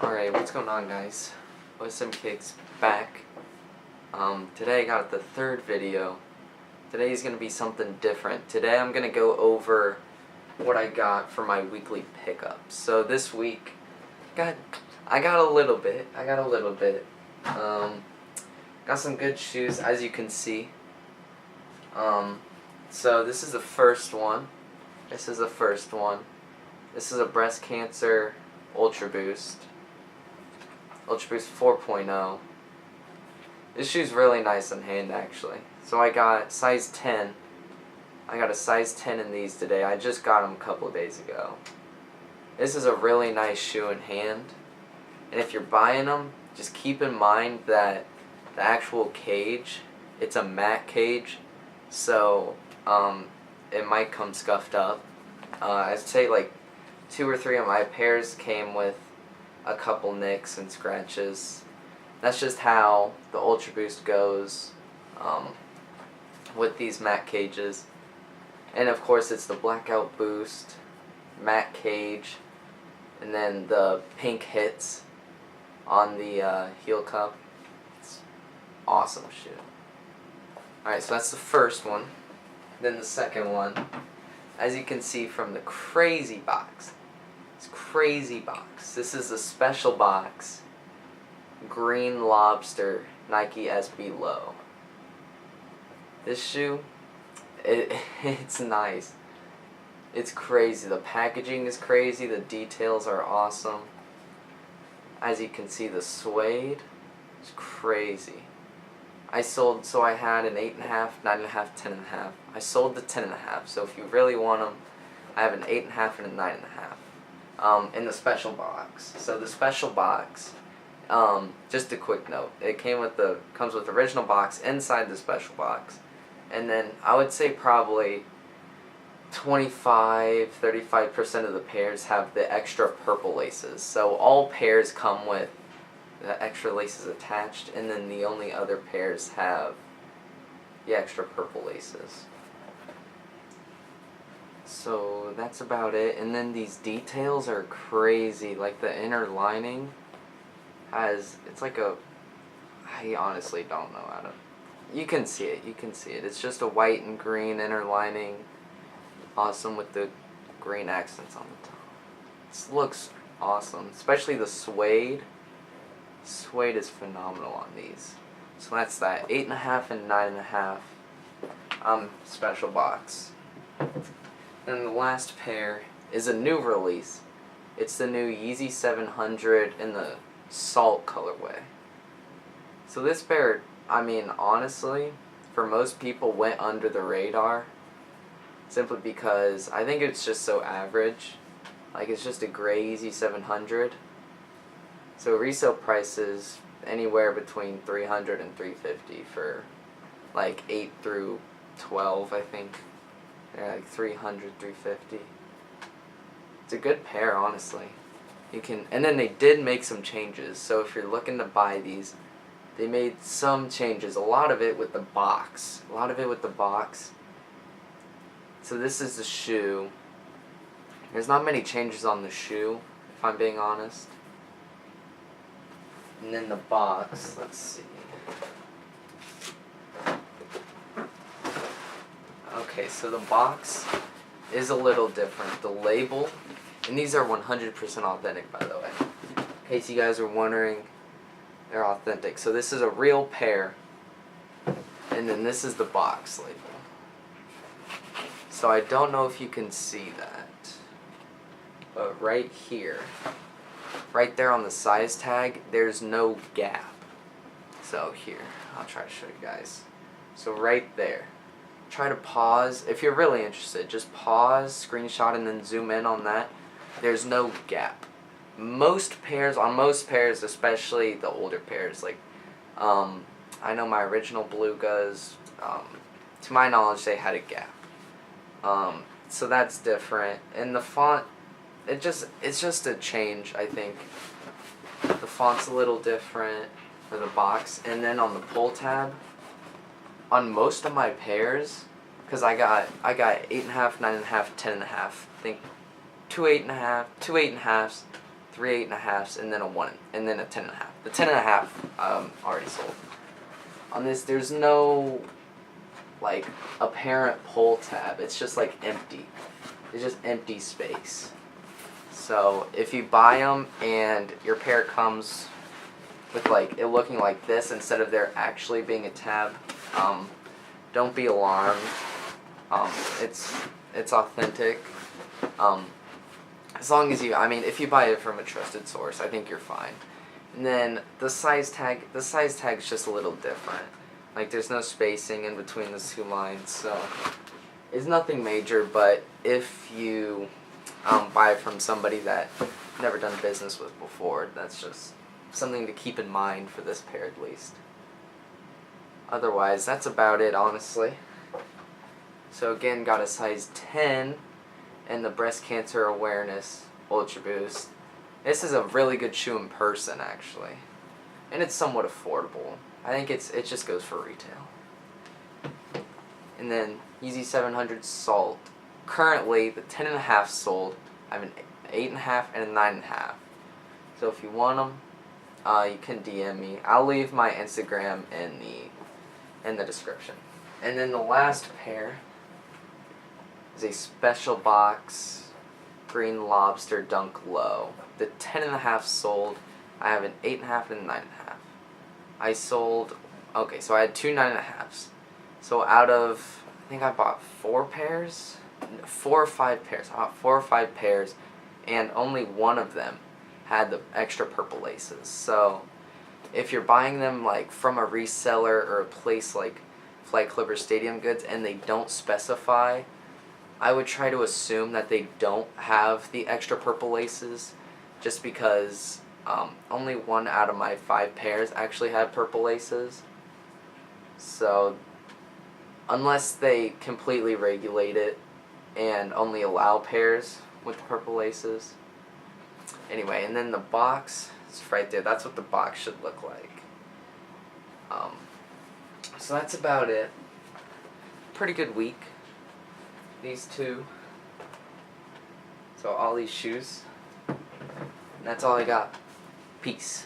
Alright, what's going on, guys? OSM Kicks back. Today I got the third video. Today is going to be something different. Today I'm going to go over what I got for my weekly pickups. So this week, I got a little bit. Got some good shoes, as you can see. So this is the first one. This is a breast cancer Ultra Boost 4.0. This shoe's really nice in hand, actually. So I got size 10. I got a size 10 in these today. I just got them a couple of days ago. This is a really nice shoe in hand. And if you're buying them, just keep in mind that the actual cage, it's a matte cage. So it might come scuffed up. I'd say like 2 or 3 of my pairs came with a couple nicks and scratches. That's just how the Ultra Boost goes with these matte cages. And of course it's the blackout boost, matte cage, and then the pink hits on the heel cup. It's awesome shoe. Alright, so that's the first one. Then the second one, as you can see from the crazy box. This is a special box. Green Lobster Nike SB Low. This shoe, it's nice. It's crazy. The packaging is crazy. The details are awesome. As you can see, the suede is crazy. I had an 8.5, 9.5, 10.5. I sold the 10.5. So if you really want them, I have an 8.5 and a 9.5. In the special box. So the special box, just a quick note, it comes with the original box inside the special box, and then I would say probably 25-35% of the pairs have the extra purple laces. So all pairs come with the extra laces attached, and then the only other pairs have the extra purple laces. So that's about it. And then these details are crazy. Like the inner lining it's like I honestly don't know how to, you can see it. It's just a white and green inner lining. Awesome with the green accents on the top. This looks awesome. Especially the suede. Suede is phenomenal on these. So that's that. 8.5 and 9.5. Special box. And the last pair is a new release. It's the new Yeezy 700 in the salt colorway. So this pair, I mean, honestly, for most people went under the radar, simply because I think it's just so average. Like, it's just a gray Yeezy 700. So resale prices anywhere between $300 and $350 for like 8 through 12, I think. They're like $300, $350. It's a good pair, honestly. And then they did make some changes. So if you're looking to buy these, they made some changes. A lot of it with the box. So this is the shoe. There's not many changes on the shoe, if I'm being honest. And then the box, let's see. Okay, so the box is a little different. The label, and these are 100% authentic, by the way. In case you guys are wondering, they're authentic. So this is a real pair, and then this is the box label. So I don't know if you can see that, but right here, right there on the size tag, there's no gap. So here, I'll try to show you guys. So right there. Try to pause. If you're really interested, just pause, screenshot, and then zoom in on that. There's no gap. On most pairs, especially the older pairs, like, I know my original Belugas, to my knowledge, they had a gap. So that's different. And the font, it's just a change, I think. The font's a little different for the box. And then on the pull tab, on most of my pairs, because I got 8.5, 9.5, 10.5. I think 2 8.5s, 3 8.5s, and then a 1, and then a 10.5. The 10.5 already sold. On this, there's no like apparent pull tab. It's just like empty. It's just empty space. So if you buy them and your pair comes with like it looking like this instead of there actually being a tab, don't be alarmed. It's authentic. As long as if you buy it from a trusted source, I think you're fine. And then the size tag's just a little different. Like there's no spacing in between the two lines, so it's nothing major. But if you buy it from somebody that you've never done business with before, that's just something to keep in mind for this pair at least. Otherwise, that's about it, honestly. So again, got a size 10 and the breast cancer awareness Ultra Boost. This is a really good shoe in person, actually, and it's somewhat affordable. I think it just goes for retail. And then Yeezy 700 Salt. Currently, the 10.5 sold. I have an 8.5 and a 9.5. So if you want them, you can DM me. I'll leave my Instagram in the description. And then the last pair is a special box green Lobster Dunk Low. The 10.5 sold. I have an 8.5 and a 9.5. I had two 9.5s. So out of, I think I bought 4 or 5 pairs. I bought 4 or 5 pairs, and only one of them had the extra purple laces. So if you're buying them like from a reseller or a place like Flight Clipper Stadium Goods and they don't specify, I would try to assume that they don't have the extra purple laces, just because only 1 out of my 5 pairs actually had purple laces. So unless they completely regulate it and only allow pairs with the purple laces. Anyway, and then the box, it's right there. That's what the box should look like. So that's about it. Pretty good week. These two. So all these shoes. And that's all I got. Peace.